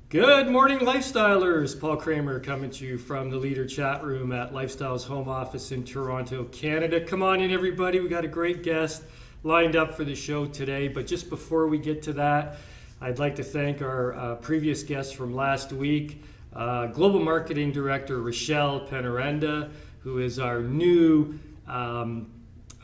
Good morning, lifestylers. Paul Kramer coming to you from the Leader Chat Room at Lifestyle's home office in Toronto, Canada. Come on in, everybody. We got a great guest lined up for the show today. But just before we get to that, I'd like to thank our previous guest from last week, Global Marketing Director Rochelle Penarenda, who is our new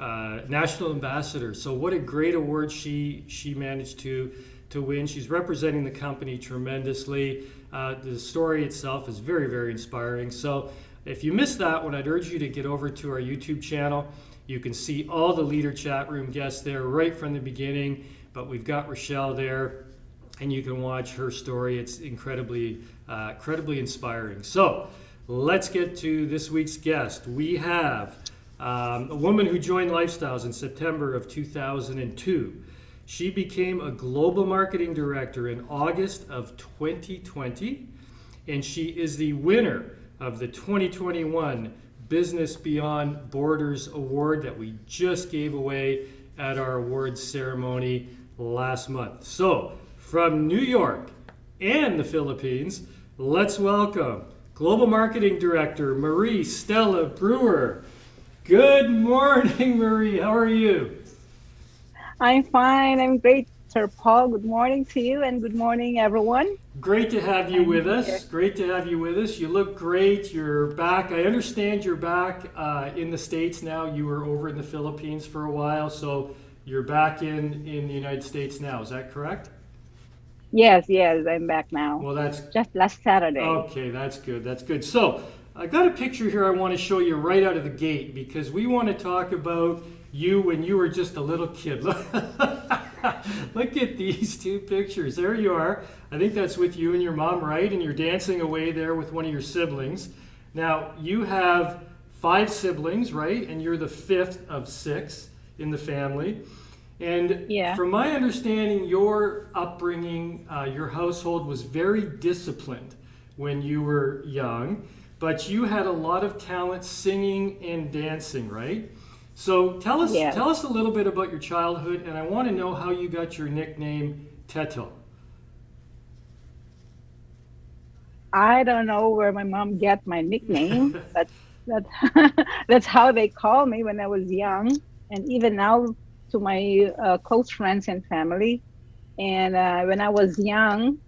National Ambassador. So what a great award she managed to win. She's representing the company tremendously. The story itself is very, very inspiring. So if you missed that one, I'd urge you to get over to our YouTube channel. You can see all the Leader Chat Room guests there right from the beginning, but we've got Rochelle there and you can watch her story. It's incredibly inspiring. So let's get to this week's guest. We have a woman who joined Lifestyles in September of 2002. She became a global marketing director in August of 2020, and she is the winner of the 2021 Business Beyond Borders Award that we just gave away at our awards ceremony last month. So, from New York and the Philippines, let's welcome Global Marketing Director Marie Stella Brewer. Good morning, Marie. How are you? I'm fine. I'm great, Sir Paul. Good morning to you and good morning, everyone. Great to have you with us. Great to have you with us. You look great. You're back. I understand you're back in the States now. You were over in the Philippines for a while, so you're back in the United States now. Is that correct? Yes, I'm back now. Well, that's just last Saturday. Okay, that's good. That's good. So I got a picture here I want to show you right out of the gate because we want to talk about you when you were just a little kid. Look at these two pictures. There you are. I think that's with you and your mom, right? And you're dancing away there with one of your siblings. Now, you have 5 siblings, right? And you're the 5th of 6 in the family. And from my understanding, your upbringing, your household was very disciplined when you were young, but you had a lot of talent singing and dancing, right? So tell us a little bit about your childhood, and I want to know how you got your nickname Teto. I don't know where my mom got my nickname, but that's how they call me when I was young, and even now to my close friends and family. And when I was young,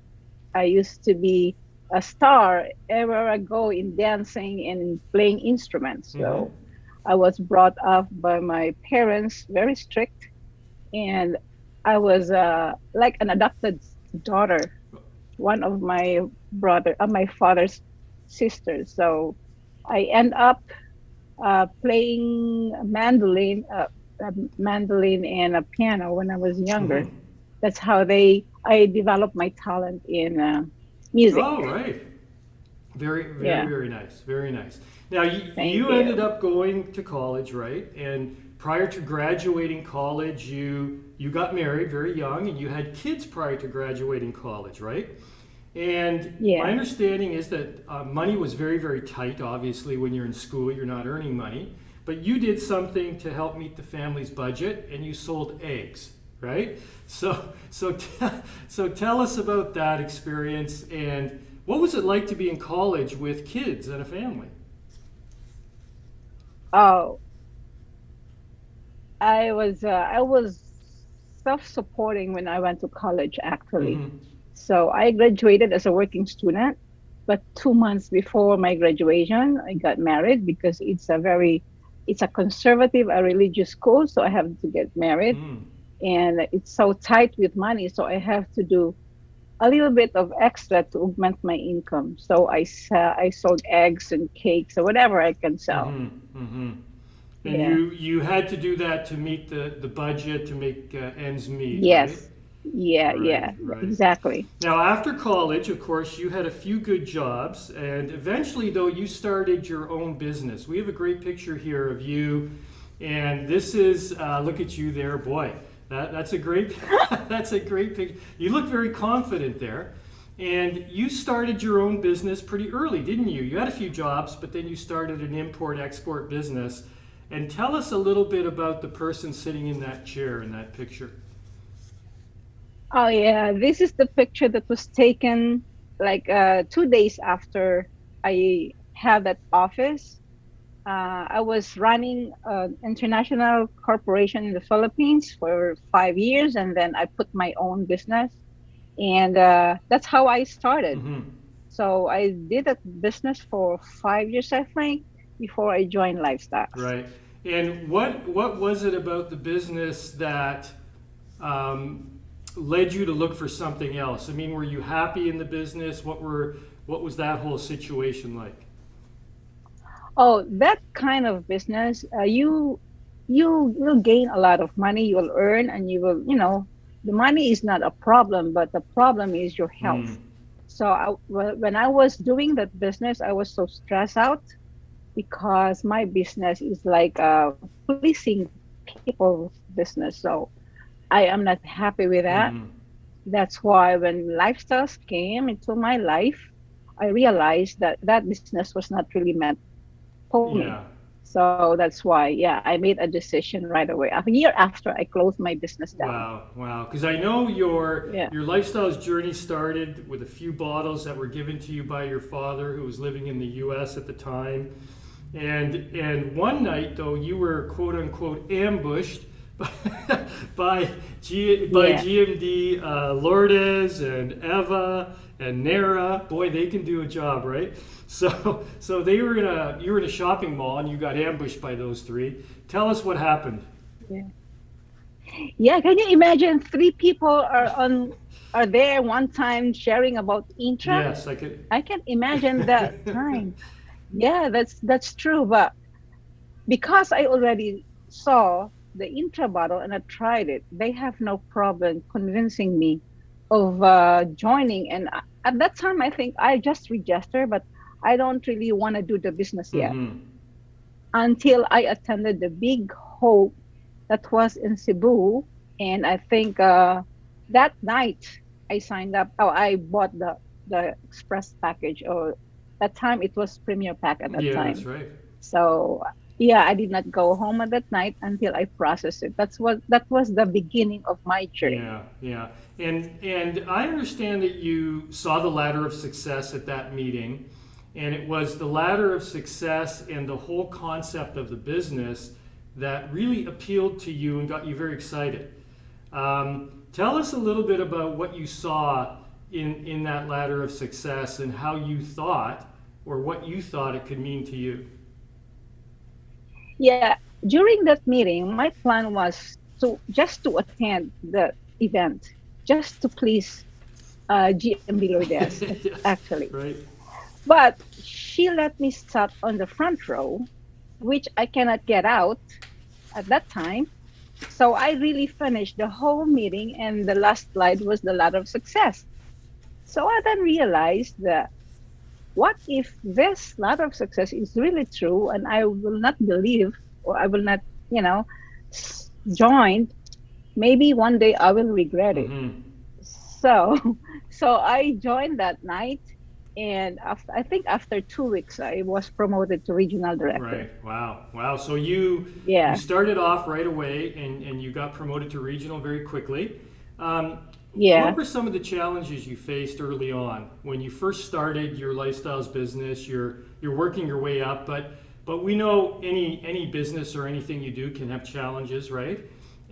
I used to be a star everywhere I go in dancing and in playing instruments. So I was brought up by my parents, very strict, and I was like an adopted daughter, one of my father's sisters. So I end up playing mandolin and a piano when I was younger. That's how I developed my talent in music. Oh, right. Very nice. Very nice. Now, you ended up going to college, right? And prior to graduating college, you got married very young, and you had kids prior to graduating college, right? And my understanding is that money was very, very tight. Obviously, when you're in school, you're not earning money. But you did something to help meet the family's budget, and you sold eggs, right? So tell us about that experience, and what was it like to be in college with kids and a family? Oh, I was self-supporting when I went to college, actually. So I graduated as a working student, but 2 months before my graduation, I got married because it's a conservative, a religious school, so I have to get married. And it's so tight with money, so I have to do a little bit of extra to augment my income. So I sold eggs and cakes or whatever I can sell. And you had to do that to meet the budget, to make ends meet, yes. Right? Right. Exactly. Now, after college, of course, you had a few good jobs, and eventually, though, you started your own business. We have a great picture here of you, and this is, look at you there, boy. That's a great picture. You look very confident there. And you started your own business pretty early, didn't you? You had a few jobs, but then you started an import-export business. And tell us a little bit about the person sitting in that chair in that picture. Oh yeah, this is the picture that was taken like 2 days after I had that office, I was running an international corporation in the Philippines for 5 years, and then I put my own business, and that's how I started. Mm-hmm. So I did that business for 5 years, I think, before I joined Lifestyles. Right. And what was it about the business that um, led you to look for something else? I mean, were you happy in the business? What was that whole situation like? Oh, that kind of business, you will gain a lot of money, you will earn, and you will, the money is not a problem, but the problem is your health. Mm, So when I was doing that business, I was so stressed out because my business is like pleasing people's business. So I am not happy with that. mm-hmm. That's why when lifestyles came into my life, I realized that that business was not really meant for me. Yeah. So that's why, yeah, I made a decision right away. A year after I closed my business down. Wow, wow. Because I know your Yeah. your lifestyle's journey started with a few bottles that were given to you by your father, who was living in the U.S. at the time. And one night though, you were quote unquote ambushed by by Yeah. GMD Lourdes and Eva and Nara. Boy, they can do a job, right? So they were in a you were in a shopping mall and you got ambushed by those three. Tell us what happened. Yeah. Yeah. Can you imagine three people are there one time sharing about intra? Yes, I could. I can imagine that time. Yeah, that's true. But because I already saw the intra bottle and I tried it, they have no problem convincing me of joining. And at that time, I think I just registered, but I don't really want to do the business yet Mm-hmm. until I attended the big hope that was in Cebu. And I think that night I signed up. Oh, I bought the express package. Or that time it was premier pack at that Yeah, that's time. right. So yeah, I did not go home at that night until I processed it. That was the beginning of my journey. Yeah, yeah. And I understand that you saw the ladder of success at that meeting, and it was the ladder of success and the whole concept of the business that really appealed to you and got you very excited. Tell us a little bit about what you saw in that ladder of success and how you thought or what you thought it could mean to you. Yeah, during that meeting, my plan was to just to attend the event, just to please GMB Lourdes, Yes, actually. right? But she let me sit on the front row, which I cannot get out at that time. So I really finished the whole meeting, and the last slide was the ladder of success. So I then realized that what if this ladder of success is really true and I will not believe, or I will not, you know, join, maybe one day I will regret it. Mm-hmm. So, so I joined that night, and after, I think after 2 weeks, I was promoted to regional director. Right. Wow. Wow. So you Yeah, started off right away and you got promoted to regional very quickly. Um, what yeah, were some of the challenges you faced early on when you first started your lifestyles business? You're working your way up, but we know any business or anything you do can have challenges, right?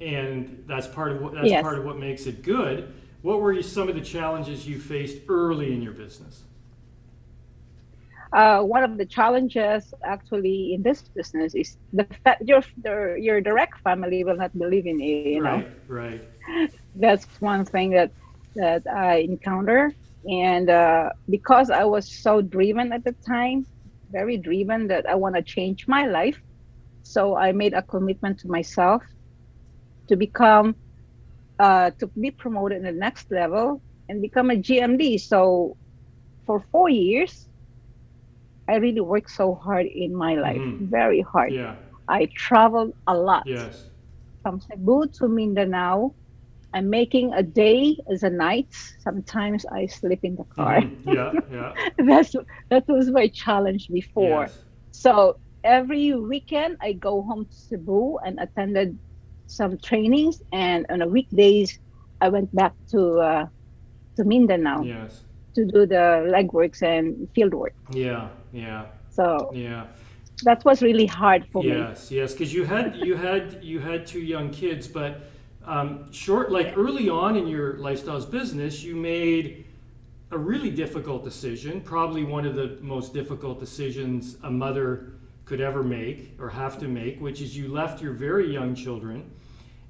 And that's yes. part of what makes it good. What were some of the challenges you faced early in your business? One of the challenges actually in this business is the fact your direct family will not believe in you. Right. Right. That's one thing that I encounter, and because I was so driven at the time, very driven that I want to change my life. So I made a commitment to myself to become to be promoted in the next level and become a GMD. So for 4 years, I really worked so hard in my life, Mm-hmm. very hard. Yeah. I traveled a lot Yes. from Cebu to Mindanao. I'm making a day as a night. Sometimes I sleep in the car. Mm-hmm. Yeah. Yeah. That's that was my challenge before. Yes. So every weekend I go home to Cebu and attended some trainings, and on the weekdays I went back to Mindanao. Yes. to do the legworks and field work. Yeah, yeah, So yeah. that was really hard for me. Yes, yes, because you had two young kids, but short like Yeah. early on in your lifestyles business, you made a really difficult decision, probably one of the most difficult decisions a mother could ever make or have to make, which is you left your very young children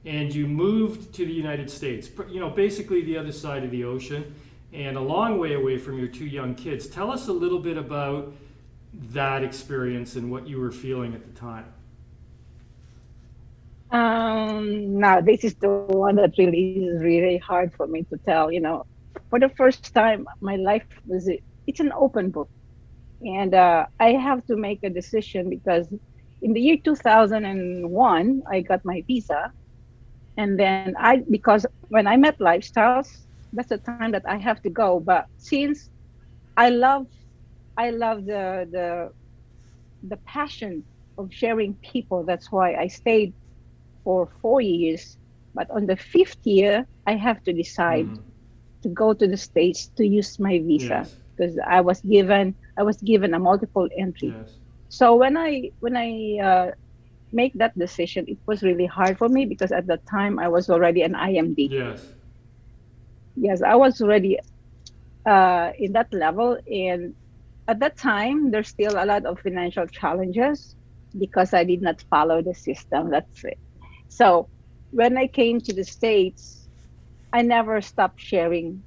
and you moved to the United States, basically the other side of the ocean and a long way away from your two young kids. Tell us a little bit about that experience and what you were feeling at the time. Now this is the one that really is really hard for me to tell. For the first time, my life it's an open book, and I have to make a decision because in the year 2001, I got my visa, and then because when I met Lifestyles, that's the time that I have to go. But since I love, I love the passion of sharing people, that's why I stayed for 4 years. But on the fifth year, I have to decide Hmm. to go to the States to use my visa Yes, because I was given a multiple entry. yes, So when I make that decision, it was really hard for me because at that time I was already an IMD. yes, Yes, I was already in that level, and at that time there's still a lot of financial challenges because I did not follow the system. That's it. So when I came to the States, I never stopped sharing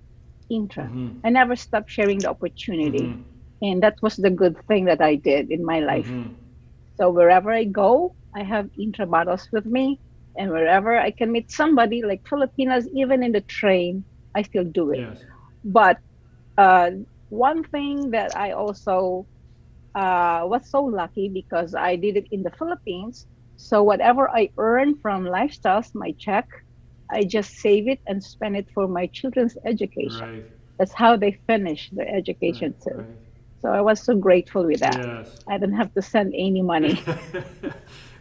intra. mm-hmm, I never stopped sharing the opportunity. mm-hmm, And that was the good thing that I did in my life. mm-hmm, So wherever I go, I have intra bottles with me. And wherever I can meet somebody like Filipinas, even in the train, I still do it. yes, But uh, one thing that I also was so lucky because I did it in the Philippines. So whatever I earn from lifestyles, my check, I just save it and spend it for my children's education. right, That's how they finish their right, education too. right, So I was so grateful with that. yes. I didn't have to send any money.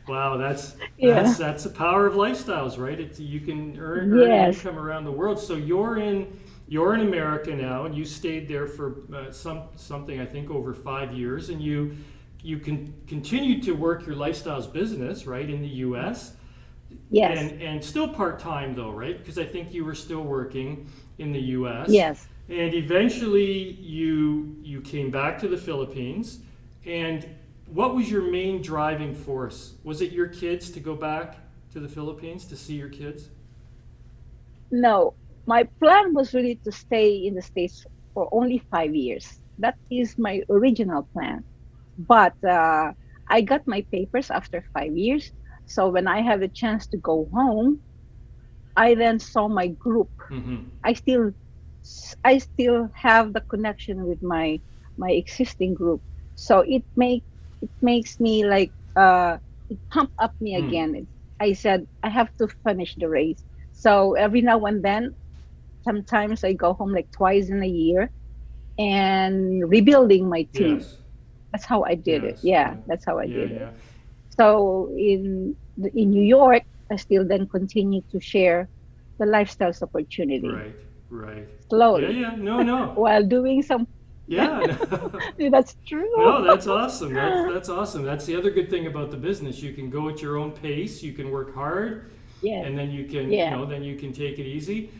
Wow, that's Yeah. that's that's the power of lifestyles, right? You can earn an Yes. income around the world. So you're in America now, and you stayed there for something I think over 5 years, and you can continue to work your lifestyles business right in the U.S. Yes. and still part time though, right? Because I think you were still working in the U.S. Yes. and eventually you came back to the Philippines. And what was your main driving force? Was it your kids to go back to the Philippines to see your kids? No, my plan was really to stay in the States for only 5 years. That is my original plan. But I got my papers after 5 years. So when I had a chance to go home, I then saw my group. Mm-hmm. I still, I still have the connection with my existing group. So it makes me like it pump up me Mm. again. I said I have to finish the race. So every now and then, sometimes I go home like twice in a year and rebuilding my team. Yes. That's how I did it. Yes. Yeah, Yeah. that's how I Yeah. did it. Yeah. So in New York, I still then continue to share the lifestyles opportunity Right. Right. Yeah. slowly Yeah. No. No. while doing some. Yeah. No. That's true. No, that's awesome. That's awesome. That's the other good thing about the business. You can go at your own pace. You can work hard, Yes. and then you can, Yeah. then you can take it easy.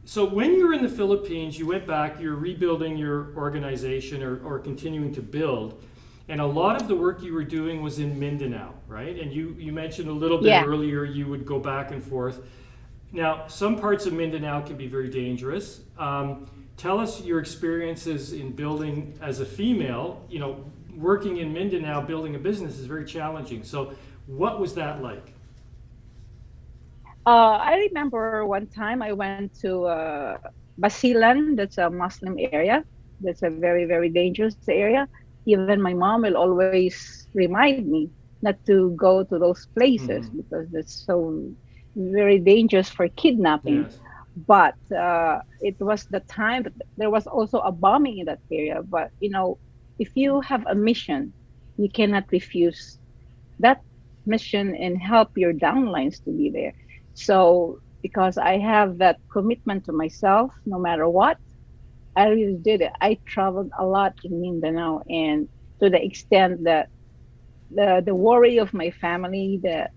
So when you were in the Philippines, you went back. You're rebuilding your organization or continuing to build, and a lot of the work you were doing was in Mindanao, right? And you mentioned a little bit Yeah. earlier you would go back and forth. Now, some parts of Mindanao can be very dangerous. Tell us your experiences in building as a female. Working in Mindanao, building a business is very challenging. So, what was that like? I remember one time I went to Basilan. That's a Muslim area. That's a very, very dangerous area. Even my mom will always remind me not to go to those places Hmm. because that's so very dangerous for kidnapping. Yes. But it was the time that there was also a bombing in that area. But if you have a mission, you cannot refuse that mission and help your downlines to be there. So because I have that commitment to myself, no matter what, I really did it. I traveled a lot in Mindanao, and to the extent that the worry of my family that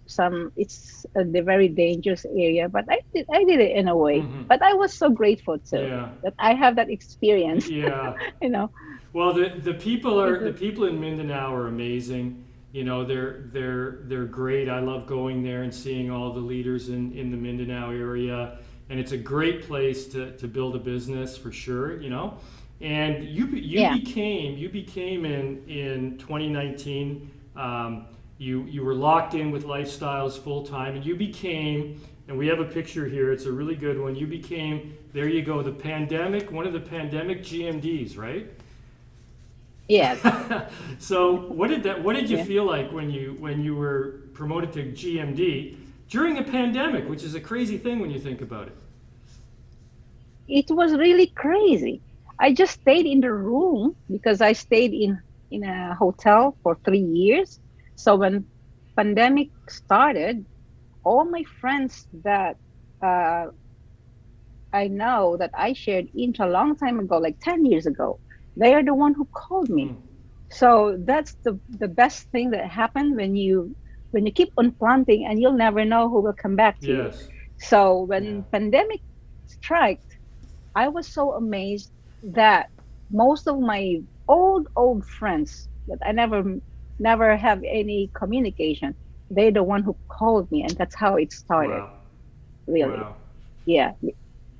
some it's the very dangerous area, but I did it in a way. Hmm. But I was so grateful too Yeah. that I have that experience. Yeah. you know, Well, the people it are the was, people in Mindanao are amazing. You know, they're great. I love going there and seeing all the leaders in the Mindanao area, and it's a great place to build a business for sure. You know, and yeah, you became in 2019. You were locked in with Lifestyles full time, and you became. And we have a picture here. It's a really good one. You became, there you go, one of the pandemic GMDs, right? yes, So what did you yeah. feel like when you were promoted to GMD during a pandemic, which is a crazy thing when you think about it? It was really crazy. I just stayed in the room because I stayed in a hotel for 3 years. So when pandemic started, all my friends that uh, I know that I shared into a long time ago, like 10 years ago, they are the one who called me. Mm, So that's the best thing that happened when you keep on planting and you'll never know who will come back to you. yes. So Yeah. when pandemic struck, I was so amazed that most of my old friends that I never have any communication, they're the one who called me, and that's how it started, Wow. really. Wow. Yeah.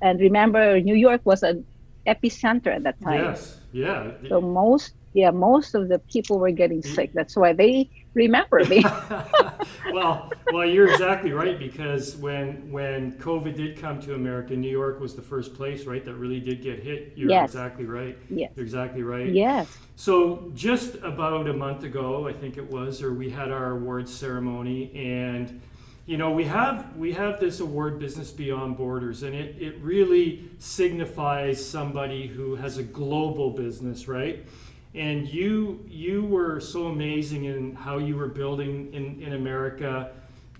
And remember, New York was an epicenter at that time. Yes. Yeah. So most of the people were getting sick. That's why they remember me. Well, you're exactly right because when COVID did come to America, New York was the first place, right, that really did get hit. You're Yes, exactly right. yes, You're exactly right. yes. So just about a month ago, I think it was, or we had our awards ceremony, and we have this award, Business Beyond Borders, and it really signifies somebody who has a global business, right? And you were so amazing in how you were building in America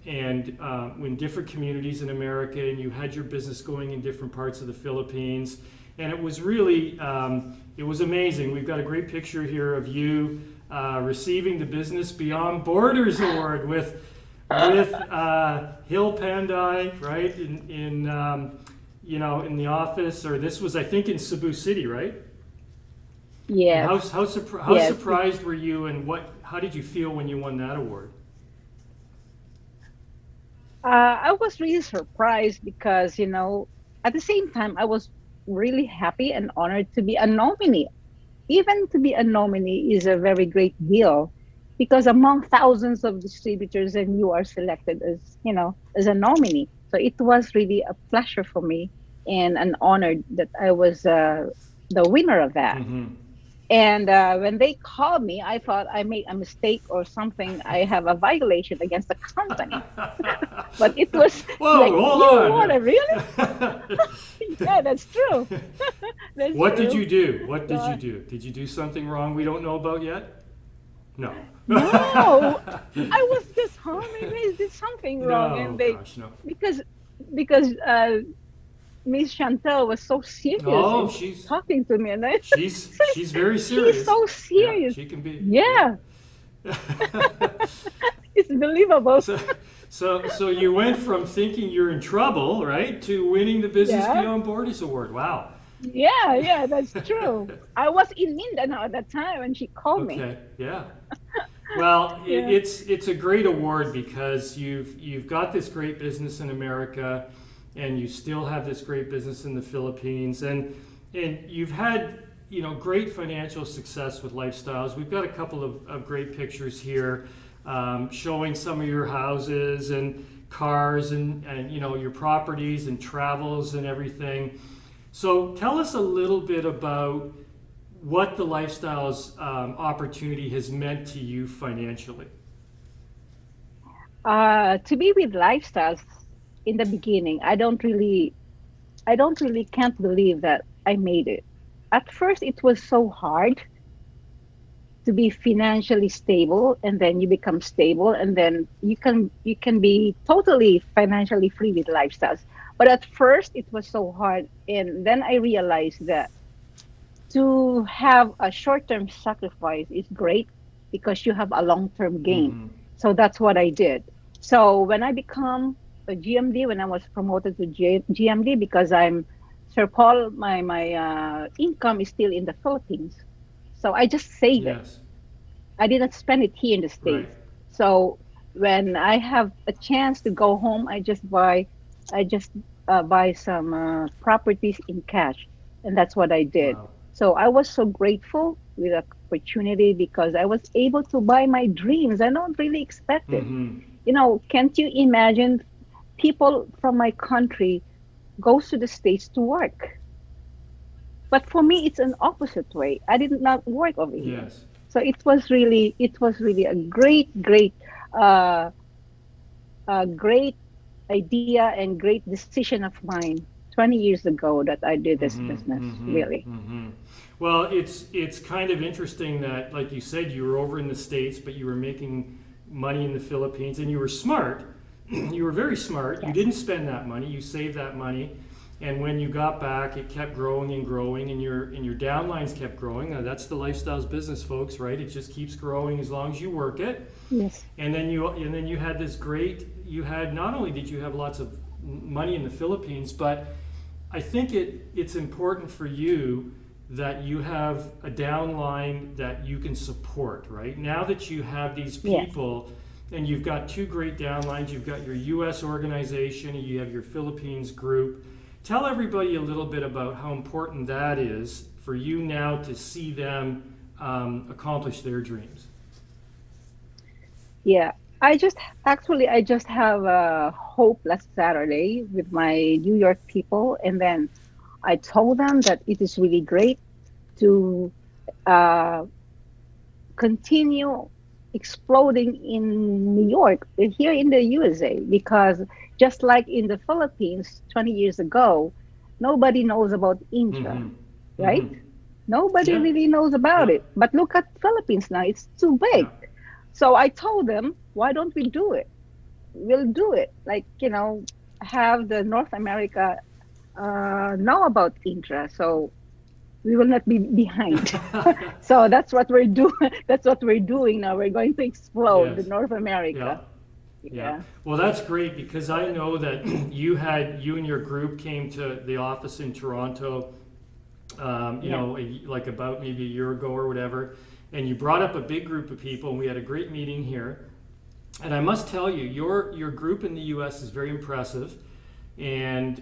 and in different communities in America, and you had your business going in different parts of the Philippines, and it was really it was amazing. We've got a great picture here of you receiving the Business Beyond Borders Award with Hill Pandai, right, in the office, or this was, I think, in Cebu City, right? And Yes, how yes. surprised were you, and how did you feel when you won that award? I was really surprised because, at the same time, I was really happy and honored to be a nominee. Even to be a nominee is a very great deal because among thousands of distributors, and you are selected as a nominee. So it was really a pleasure for me and an honor that I was the winner of that. Mm-hmm. And when they called me, I thought I made a mistake or something. I have a violation against the company. But it was like, Whoa, hold you on. want to really? Yeah, that's true. That's What did true. you do? What did you So, do? Did you do something wrong we don't know about yet? No. no, I was just, maybe I did something wrong. And No, they, gosh, no. because, because Miss Chantel was so serious No, in talking to me. And I said, she's very she's serious. so Yeah, serious. she can be. Yeah, Yeah. it's believable. So, so you went from thinking you're in trouble, right, to winning the Business Yeah. Beyond Borders Award. Wow. Yeah, yeah, that's true. I was in Mindanao at that time and she called me. Okay. Yeah. Well, Yeah. it's a great award because you've got this great business in America, and you still have this great business in the Philippines, and you've had great financial success with Lifestyles. We've got a couple of great pictures here showing some of your houses and cars and your properties and travels and everything. So tell us a little bit about what the Lifestyles opportunity has meant to you financially. To be with lifestyles in the beginning, I don't really can't believe that I made it. At first, it was so hard to be financially stable, and then you become stable, and then you can be totally financially free with lifestyles. But at first, it was so hard. And then I realized that to have a short-term sacrifice is great because you have a long-term gain. Mm-hmm. So that's what I did. So when I become a GMD, when I was promoted to GMD, because I'm Sir Paul, my income is still in the Philippines. So I just save it. Yes. I didn't spend it here in the Right. States. So when I have a chance to go home, I just buy some properties in cash, and that's what I did. Wow. So I was so grateful with the opportunity because I was able to buy my dreams. I don't really expect it. Mm-hmm. Can't you imagine people from my country goes to the States to work? But for me, it's an opposite way. I did not work over here. Yes. So it was really a uh, great idea and great decision of mine 20 years ago that I did this Mm-hmm. business, Mm-hmm. really. Mm-hmm. Well, it's kind of interesting that, like you said, you were over in the States, but you were making money in the Philippines, and you were smart. You were very smart. You Yes. didn't spend that money. You saved that money, and when you got back, it kept growing and growing, and your downlines kept growing. That's the lifestyles business, folks, right? It just keeps growing as long as you work it. Yes. And then you had this great. You had, not only did you have lots of money in the Philippines, but I think it's important for you that you have a downline that you can support, right? Now that you have these Yes. people and you've got two great downlines, you've got your US organization and you have your Philippines group. Tell everybody a little bit about how important that is for you now to see them accomplish their dreams. Yeah. I just have a hope last Saturday with my New York people, and then I told them that it is really great to uh, continue exploding in New York, here in the USA, because just like in the Philippines 20 years ago, nobody knows about Intra, Mm-hmm. right? Mm-hmm. Nobody Yeah. really knows about Yeah. it. But look at Philippines now, it's too Yeah. big. So I told them, why don't we do it? We'll do it. Like, have the North America know about Intra. So we will not be behind. So that's what we're doing. That's what we're doing now. We're going to explode the Yes. North Yeah. America. Yeah. Yeah. Well, that's great because I know that you and your group came to the office in Toronto, Yeah. like about maybe a year ago or whatever, and you brought up a big group of people, and we had a great meeting here. And I must tell you, your group in the U.S. is very impressive, and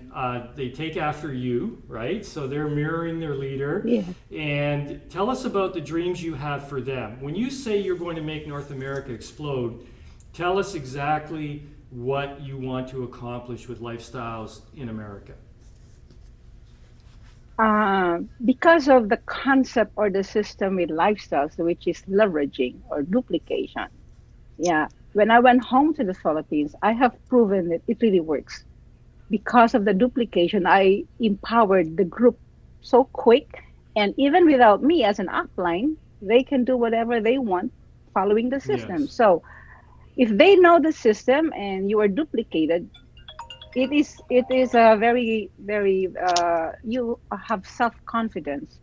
they take after you, right? So they're mirroring their leader. Yeah. And tell us about the dreams you have for them. When you say you're going to make North America explode, tell us exactly what you want to accomplish with lifestyles in America. Because of the concept or the system with lifestyles, which is leveraging or duplication. Yeah. When I went home to the Philippines, I have proven that it really works. Because of the duplication, I empowered the group so quick. And even without me as an upline, they can do whatever they want following the system. Yes. So if they know the system and you are duplicated, it is a very you have self-confidence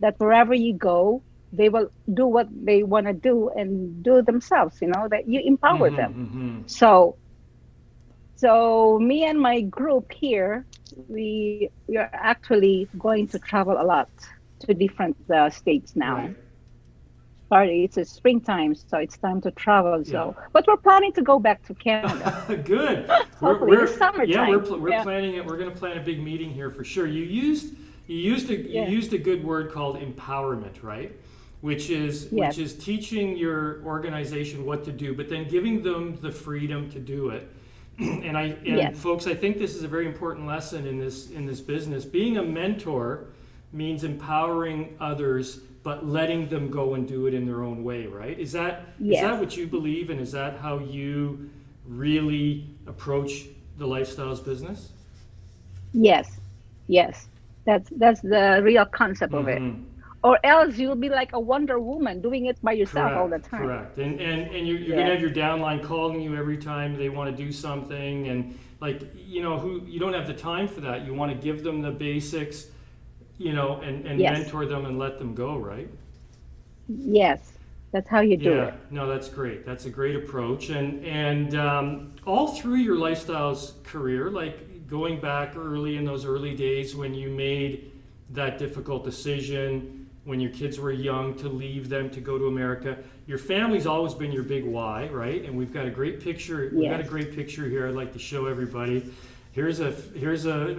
that wherever you go, they will do what they want to do and do themselves, that you empower Mm-hmm, them. mm-hmm. So so me and my group here, we are actually going to travel a lot to different states now. Right. Sorry, it's a springtime, so it's time to travel. Yeah. So, but we're planning to go back to Canada. Good. Hopefully, this Yeah, we're summertime. we're Yeah, planning it. We're going to plan a big meeting here for sure. You yeah, used a good word called empowerment, right? Which yes, is teaching your organization what to do, but then giving them the freedom to do it. And yes, folks, I think this is a very important lesson in this business. Being a mentor means empowering others, but letting them go and do it in their own way, right? Is that yes, what you believe, and is that how you really approach the lifestyles business? yes, yes. That's the real concept of it. Mm-hmm. or else you'll be like a Wonder Woman doing it by yourself all the Correct, time. correct. And you're going to Yes, have your downline calling you every time they want to do something. And like, you don't have the time for that. You want to give them the basics, and yes, mentor them and let them go, right? yes. That's how you do Yeah, it. no, that's great. That's a great approach. And all through your lifestyles career, like going back early in those early days when you made that difficult decision when your kids were young to leave them to go to America, your family's always been your big why, right? And we've got a great picture. We've got a Yes. great picture here. I'd like to show everybody. Here's a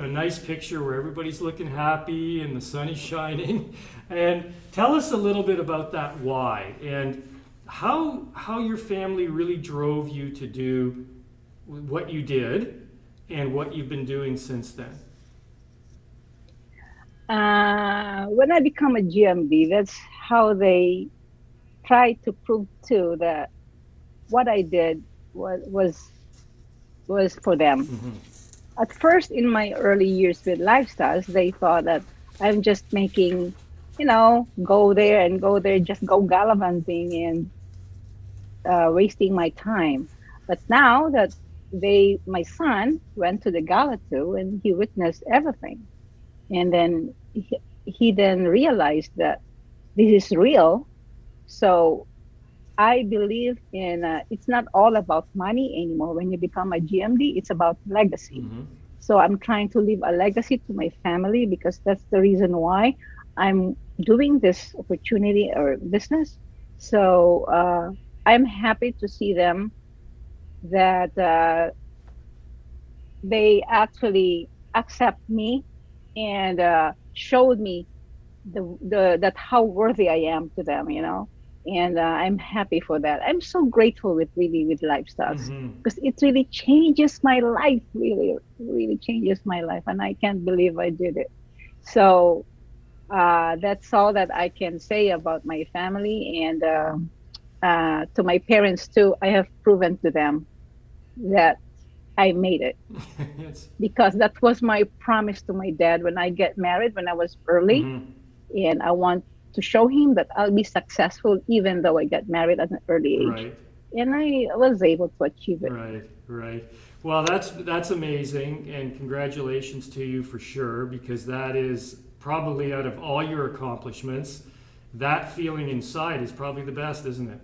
nice picture where everybody's looking happy and the sun is shining. And tell us a little bit about that why and how your family really drove you to do what you did and what you've been doing since then. When I become a GMD, that's how they try to prove too that what I did was for them. Hmm. At first, in my early years with lifestyles, they thought that I'm just making, go there and go there, just go gallivanting and wasting my time. But now that my son went to the gala too, and he witnessed everything, and then he then realized that this is real. So I believe in it's not all about money anymore. When you become a GMD, it's about legacy. Hmm. So I'm trying to leave a legacy to my family because that's the reason why I'm doing this opportunity or business. So I'm happy to see them that they actually accept me and showed me the that how worthy I am to them, and I'm happy for that. I'm so grateful with really with lifestyles Hmm. because it really changes my life, really, really changes my life, and I can't believe I did it. So that's all that I can say about my family and to my parents too. I have proven to them that I made it It's. because that was my promise to my dad when I get married when I was early, Hmm. and I want to show him that I'll be successful even though I got married at an early age. Right. And I was able to achieve it. Right, right. Well, that's amazing, and congratulations to you for sure, because that is probably out of all your accomplishments, that feeling inside is probably the best, isn't it?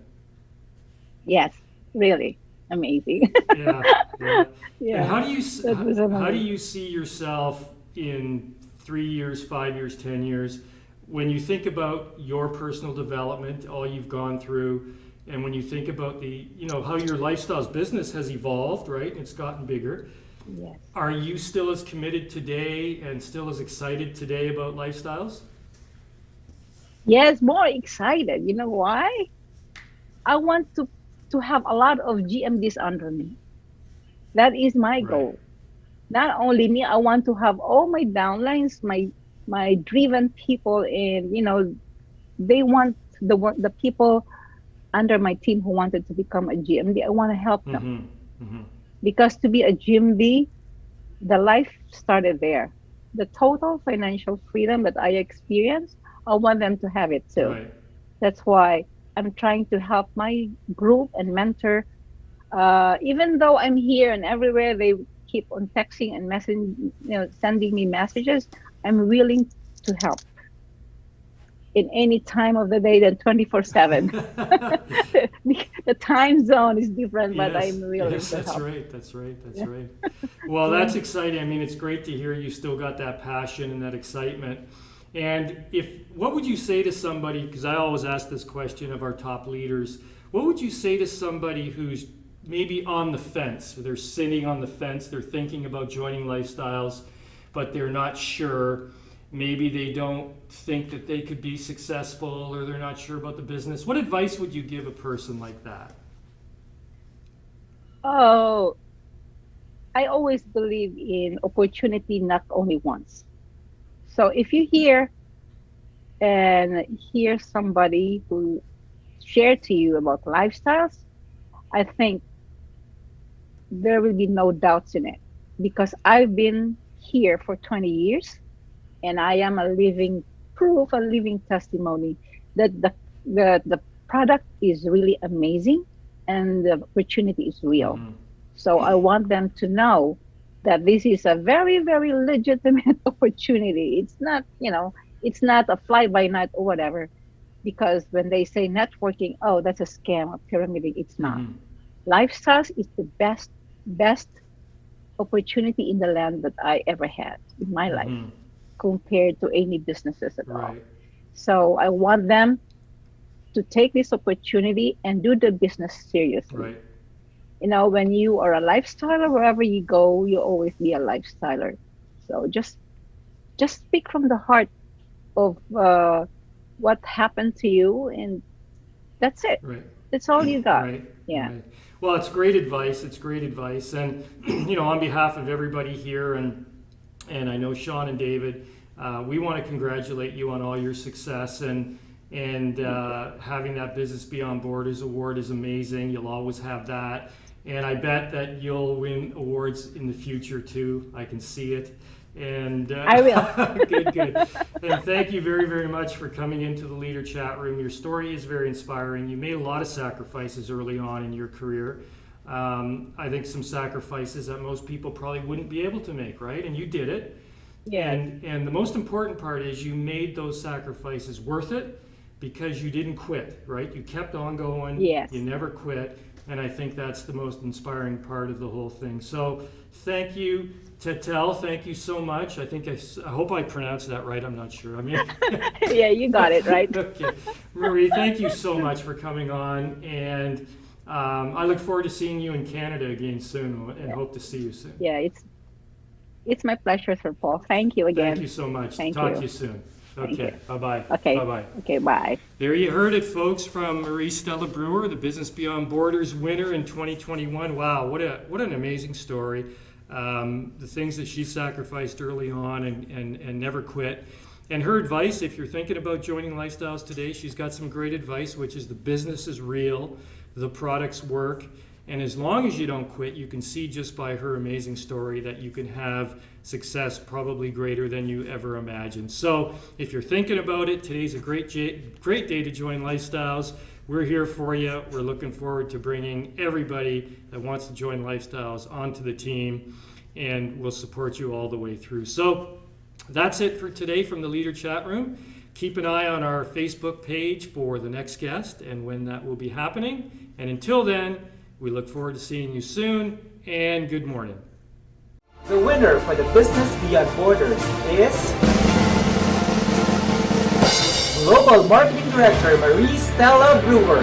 Yes, really amazing. Yeah, yeah. And Yeah, that was how do amazing. you see yourself in 3 years, 5 years, 10 years? When you think about your personal development, all you've gone through, and when you think about how your lifestyles business has evolved, right? It's gotten bigger. Yes. Are you still as committed today and still as excited today about lifestyles? Yes, more excited. You know why? I want to have a lot of GMDs under me. That is my Right. goal. Not only me, I want to have all my downlines, my driven people, and they want the people under my team who wanted to become a GMD. I want to help them Mm-hmm. Mm-hmm. because to be a GMD, the life started there. The total financial freedom that I experienced, I want them to have it too. Right. That's why I'm trying to help my group and mentor. Even though I'm here and everywhere, they keep on texting and sending me messages. I'm willing to help in any time of the day than 24/7. The time zone is different, but Yes, I'm willing yes, to that's help. right, that's right, that's Yeah. right. Well, Yeah. that's exciting. I mean, it's great to hear you still got that passion and that excitement. And what would you say to somebody, because I always ask this question of our top leaders, what would you say to somebody who's maybe on the fence, or they're sitting on the fence, they're thinking about joining lifestyles, but they're not sure, maybe they don't think that they could be successful, or they're not sure about the business. What advice would you give a person like that? Oh, I always believe in opportunity, not only once. So if you hear somebody who shared to you about lifestyles, I think there will be no doubts in it because I've been here for 20 years and I am a living proof, a living testimony that the product is really amazing and the opportunity is real. Mhm. So I want them to know that this is a very, very legitimate opportunity. It's not, it's not a fly by night or whatever. Because when they say networking, oh, that's a scam, a pyramid, it's not. Mhm. Lifestyles is the best opportunity in the land that I ever had in my life Mhm. compared to any businesses at all. Right. So I want them to take this opportunity and do the business seriously. Right. When you are a lifestyler, wherever you go, you always be a lifestyler. So just speak from the heart of what happened to you, and that's it. Right. That's all you got. Right. Yeah. Right. Well, it's great advice. It's great advice. And, on behalf of everybody here, and I know Sean and David, we want to congratulate you on all your success, and having that Business Beyond Borders award is amazing. You'll always have that. And I bet that you'll win awards in the future too. I can see it. And I will. good. And thank you very, very much for coming into the Leader Chat Room. Your story is very inspiring. You made a lot of sacrifices early on in your career. I think some sacrifices that most people probably wouldn't be able to make, right? And you did it. Yeah. And the most important part is you made those sacrifices worth it because you didn't quit, right? You kept on going. Yes. You never quit. And I think that's the most inspiring part of the whole thing. So thank you, Tetel. Thank you so much. I think I hope I pronounced that right. I'm not sure. Yeah, you got it right. Okay. Marie, thank you so much for coming on. And I look forward to seeing you in Canada again soon, and hope to see you soon. Yeah, it's my pleasure, Sir Paul. Thank you again. Thank you so much. Thank Talk you. to you soon. Thank Okay. you. Bye-bye. Okay. Bye-bye. Okay, bye. There you heard it, folks, from Marie Stella Brewer, the Business Beyond Borders winner in 2021. Wow, what an amazing story. The things that she sacrificed early on and never quit. And her advice, if you're thinking about joining Lifestyles today, she's got some great advice, which is the business is real, the products work, and as long as you don't quit, you can see just by her amazing story that you can have success probably greater than you ever imagined. So if you're thinking about it, today's a great day to join Lifestyles. We're here for you. We're looking forward to bringing everybody that wants to join Lifestyles onto the team, and we'll support you all the way through. So that's it for today from the Leader Chat Room. Keep an eye on our Facebook page for the next guest and when that will be happening. And until then, we look forward to seeing you soon, and good morning. The winner for the Business Beyond Borders is Global Marketing Director Marie Stella Brewer.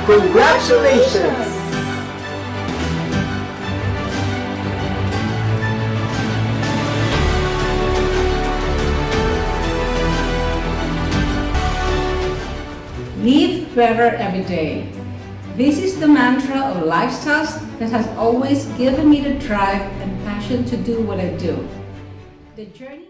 Congratulations! Live better every day. This is the mantra of Lifestyles that has always given me the drive and passion to do what I do. The journey